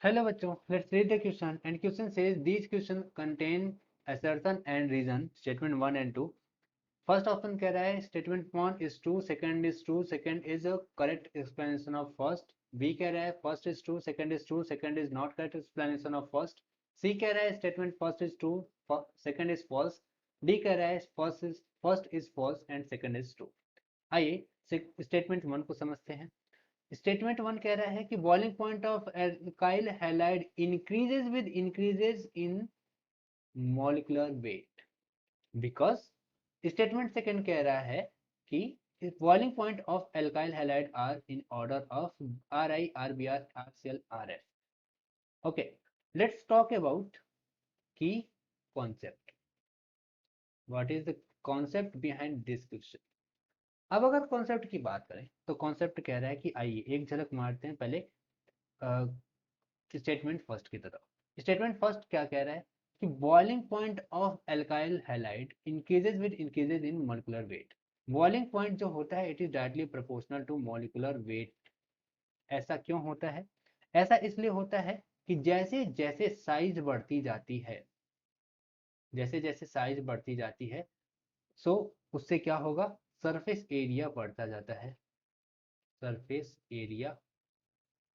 Hello बच्चों, let's read the question and question says these questions contain assertion and reason statement 1 and 2. First option कह रहा है statement 1 is true, second is true, second is a correct explanation of first. B कह रहा है first is true, second is not correct explanation of first. C कह रहा है statement first is true, second is false. D कह रहा है first is false and second is true. आइए स्टेटमेंट 1 को समझते हैं। स्टेटमेंट 1 कह रहा है कि boiling point of alkyl halide increases with increases in molecular weight because statement second कह रहा है कि boiling point of alkyl halide are in order of R I R B R R C L R F. Okay, let's talk about key concept. What is the concept behind this question. अब अगर concept की बात करें तो concept कह रहा है कि आइए एक झलक मारते हैं पहले स्टेटमेंट फर्स्ट की तरफ। स्टेटमेंट फर्स्ट क्या कह रहा है कि boiling point of alkyl halide increases with increases in molecular weight. Boiling point जो होता है it is directly proportional to molecular weight. ऐसा क्यों होता है? ऐसा इसलिए होता है कि जैसे जैसे साइज बढ़ती जाती है, जैसे जैसे साइज बढ़ती जाती है सो उससे क्या होगा, सरफेस एरिया बढ़ता जाता है। सरफेस एरिया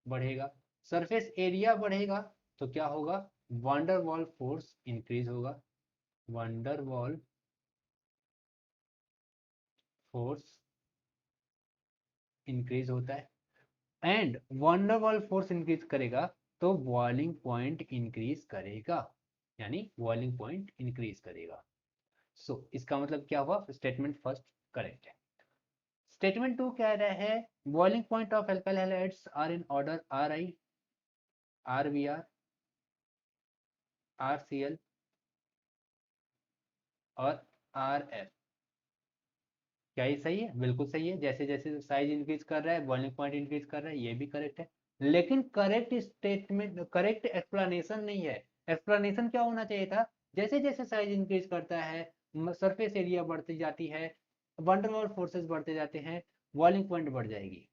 बढ़ेगा, सरफेस एरिया बढ़ेगा तो क्या होगा, वंडरवॉल फोर्स इंक्रीज होगा। वंडरवॉल फोर्स इंक्रीज होता है एंड वंडरवॉल फोर्स इंक्रीज करेगा तो बॉइलिंग पॉइंट इंक्रीज करेगा, यानी बॉइलिंग पॉइंट इंक्रीज करेगा। सो इसका मतलब क्या हुआ, स्टेटमेंट फर्स्ट करेक्ट है। स्टेटमेंट टू कह रहा है boiling point of alkyl halides are in order R I R B R R C L और आर एफ। क्या ये सही है? बिल्कुल सही है। जैसे जैसे साइज इंक्रीज कर रहा है बॉइलिंग पॉइंट इंक्रीज कर रहा है, ये भी करेक्ट है। लेकिन करेक्ट स्टेटमेंट, करेक्ट एक्सप्लेनेशन नहीं है। एक्सप्लेनेशन क्या होना चाहिए था, जैसे जैसे साइज इंक्रीज करता है सरफेस एरिया बढ़ती जाती है, वंडरवॉल फोर्सेस बढ़ते जाते हैं, बॉइलिंग पॉइंट बढ़ जाएगी।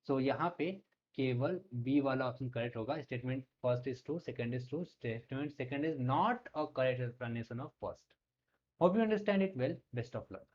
सो यहाँ पे केवल बी वाला ऑप्शन करेक्ट होगा। Statement first is true, second is true, statement second is not a correct explanation of first. Hope you understand it well. Best of luck.